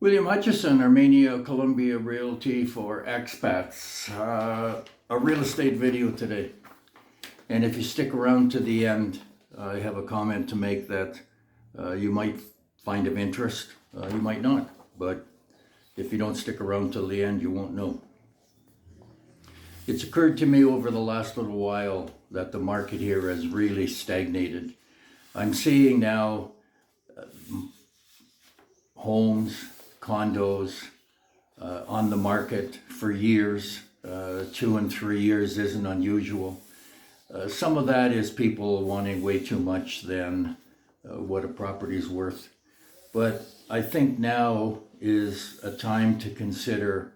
William Hutchison, Armenia, Columbia Realty for expats. A real estate video today. And if you stick around to the end, I have a comment to make that you might find of interest. You might not, but if you don't stick around till the end, you won't know. It's occurred to me over the last little while that the market here has really stagnated. I'm seeing now homes, condos on the market for years. 2 and 3 years isn't unusual. Some of that is people wanting way too much than what a property is worth. But I think now is a time to consider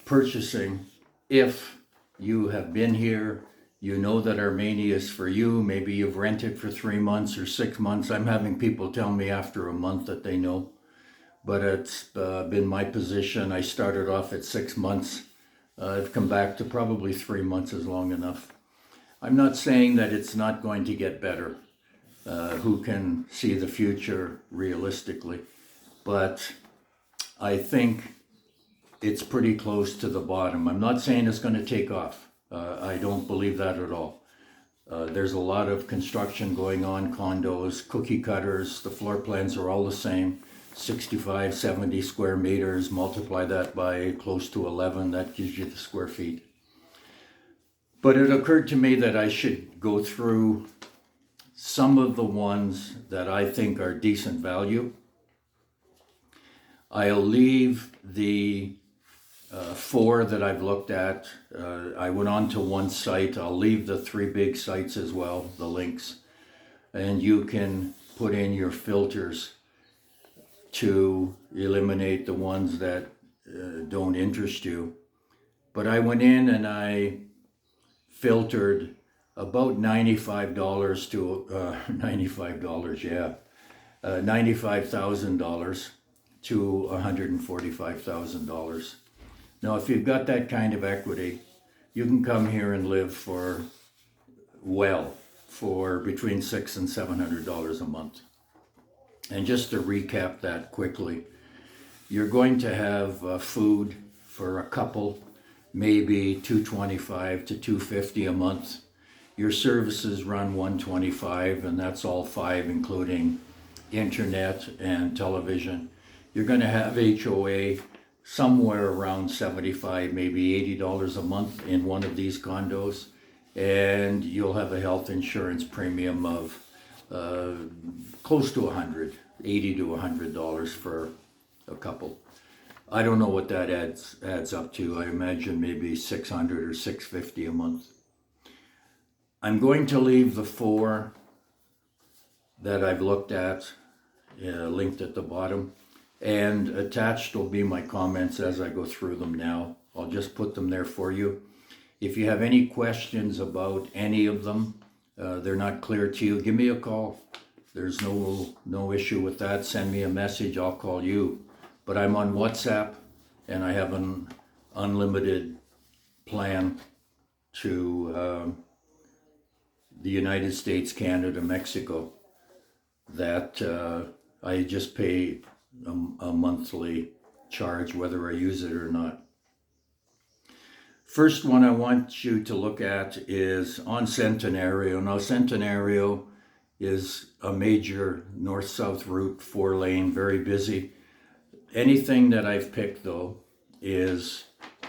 purchasing if you have been here, you know that Armenia is for you. Maybe you've rented for 3 months or 6 months. I'm having people tell me after a month that they know. But it's been my position. I started off at 6 months. I've come back to probably 3 months is long enough. I'm not saying that it's not going to get better. Who can see the future realistically? But I think it's pretty close to the bottom. I'm not saying it's going to take off. I don't believe that at all. There's a lot of construction going on, condos, cookie cutters. The floor plans are all the same. 65, 70 square meters, multiply that by close to 11, that gives you the square feet. But it occurred to me that I should go through some of the ones that I think are decent value. I'll leave the 4 that I've looked at. I went on to one site. I'll leave the 3 big sites as well, the links. And you can put in your filters to eliminate the ones that don't interest you. But I went in and I filtered about $95 to $95, yeah, $95,000 to $145,000. Now, if you've got that kind of equity, you can come here and live for between $600 and $700 a month. And just to recap that quickly, you're going to have food for a couple, maybe $225 to $250 a month. Your services run $125, and that's all 5, including internet and television. You're going to have HOA somewhere around $75, maybe $80 a month in one of these condos, and you'll have a health insurance premium of close to $180 to $100 for a couple. I don't know what that adds up to. I imagine maybe $600 or $650 a month. I'm going to leave the 4 that I've looked at linked at the bottom, and attached will be my comments as I go through them now. I'll just put them there for you. If you have any questions about any of them, they're not clear to you, give me a call. There's no issue with that. Send me a message, I'll call you. But I'm on WhatsApp, and I have an unlimited plan to the United States, Canada, Mexico, that I just pay a monthly charge whether I use it or not. First one I want you to look at is on Centenario. Now, Centenario is a major north-south route, 4-lane, very busy. Anything that I've picked, though, is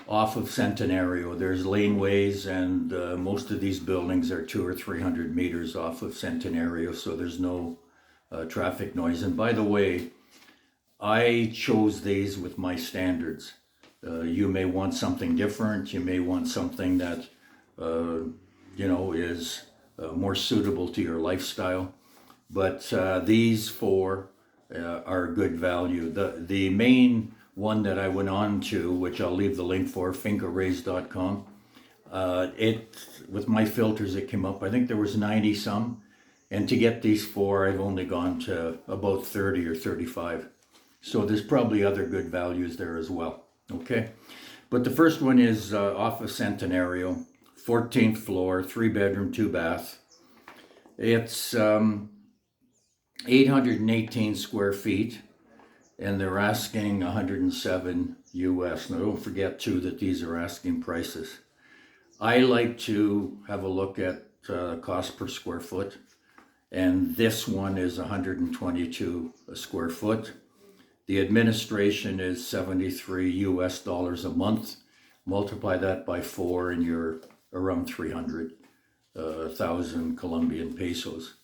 off of Centenario. There's laneways, and most of these buildings are 200 or 300 meters off of Centenario, so there's no traffic noise. And by the way, I chose these with my standards. You may want something different. You may want something that, is more suitable to your lifestyle. But these 4 are good value. The main one that I went on to, which I'll leave the link for, fincarrays.com, with my filters, it came up, I think there was 90 some. And to get these 4, I've only gone to about 30 or 35. So there's probably other good values there as well. Okay, but the first one is off of Centenario, 14th floor, 3-bedroom, 2-bath. It's 818 square feet. and they're asking 107 US. Now don't forget too that these are asking prices. I like to have a look at cost per square foot, and this one is 122 a square foot. The administration is 73 US dollars a month. Multiply that by 4 and you're around 300,000 Colombian pesos.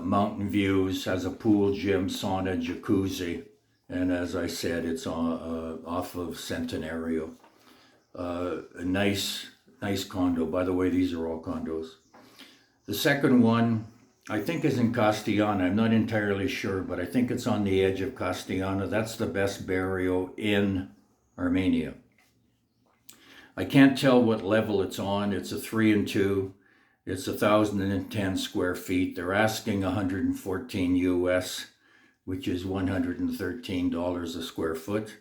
Mountain Views has a pool, gym, sauna, jacuzzi, and as I said, it's off of Centenario. A nice condo. By the way, these are all condos. The second one, I think, is in Castellana. I'm not entirely sure, but I think it's on the edge of Castellana. That's the best barrio in Armenia. I can't tell what level it's on. It's a 3 and 2. It's 1,010 square feet. They're asking 114 US, which is $113 a square foot.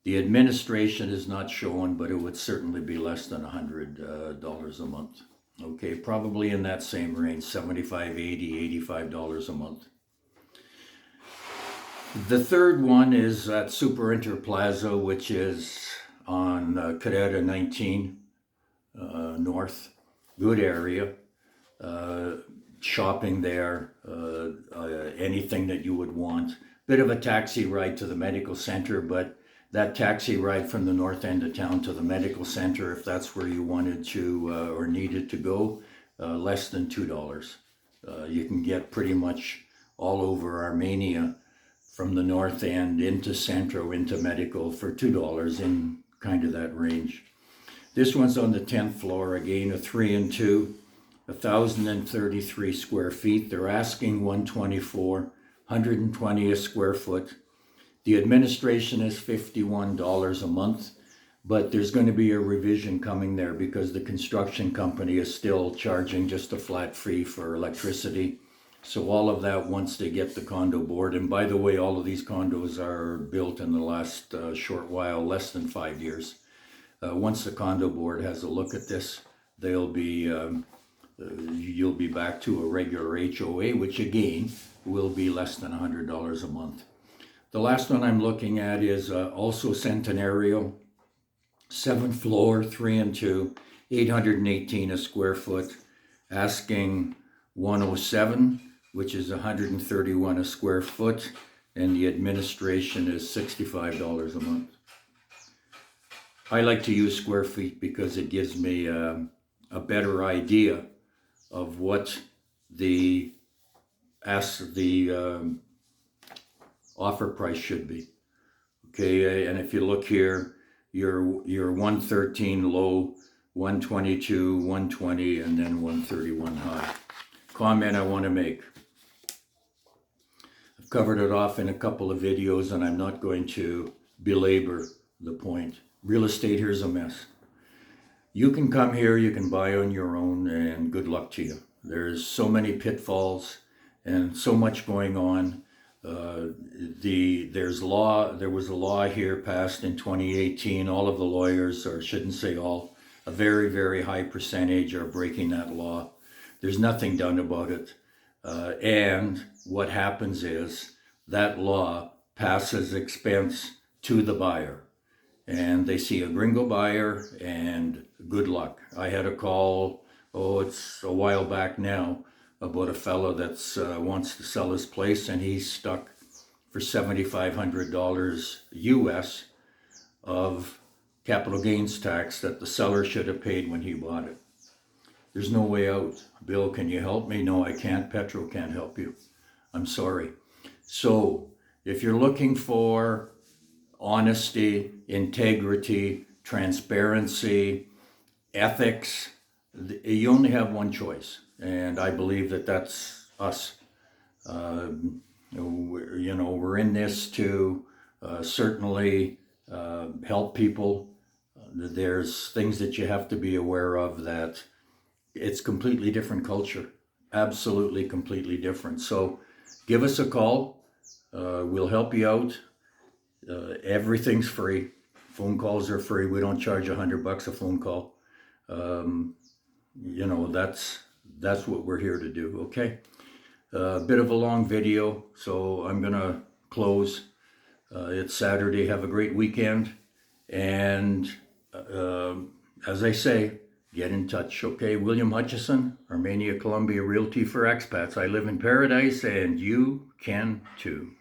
The administration is not shown, but it would certainly be less than $100 a month. Okay, probably in that same range, $75, $80, $85 a month. The third one is at Super Inter Plaza, which is on Carrera 19 North. Good area. Shopping there, anything that you would want. Bit of a taxi ride to the medical center, but that taxi ride from the north end of town to the medical center, if that's where you wanted to or needed to go, less than $2. You can get pretty much all over Armenia from the north end into Centro, into medical for $2 in kind of that range. This one's on the 10th floor, again, a 3 and 2, 1,033 square feet. They're asking 124, 120 a square foot. The administration is $51 a month, but there's going to be a revision coming there because the construction company is still charging just a flat fee for electricity. So all of that once they get the condo board, and by the way, all of these condos are built in the last short while, less than 5 years. Once the condo board has a look at this, they'll be you'll be back to a regular HOA, which again will be less than $100 a month. The last one I'm looking at is also Centenario, 7th floor, 3 and 2, 818 a square foot, asking 107, which is 131 a square foot, and the administration is $65 a month. I like to use square feet because it gives me a better idea of what the offer price should be. Okay, and if you look here, you're 113 low, 122, 120, and then 131 high. Comment I want to make. I've covered it off in a couple of videos, and I'm not going to belabor the point. Real estate here's a mess. You can come here, you can buy on your own, and good luck to you. There's so many pitfalls and so much going on. There was a law here passed in 2018. All of the lawyers, or shouldn't say all, a very, very high percentage are breaking that law. There's nothing done about it. And what happens is that law passes expense to the buyer. And they see a gringo buyer, and good luck. I had a call, it's a while back now, about a fellow that wants to sell his place, and he's stuck for $7,500 US of capital gains tax that the seller should have paid when he bought it. There's no way out. Bill, can you help me? No, I can't. Petro can't help you. I'm sorry. So if you're looking for honesty, integrity, transparency, ethics, you only have one choice. And I believe that that's us. We're in this to certainly help people. There's things that you have to be aware of, that it's completely different culture. Absolutely completely different. So give us a call. We'll help you out. Everything's free. Phone calls are free. We don't charge $100 a phone call. That's what we're here to do. Okay. A bit of a long video, so I'm gonna close. It's Saturday. Have a great weekend. And as I say, get in touch, okay? William Hutchison, Armenia Columbia Realty for Expats. I live in paradise and you can too.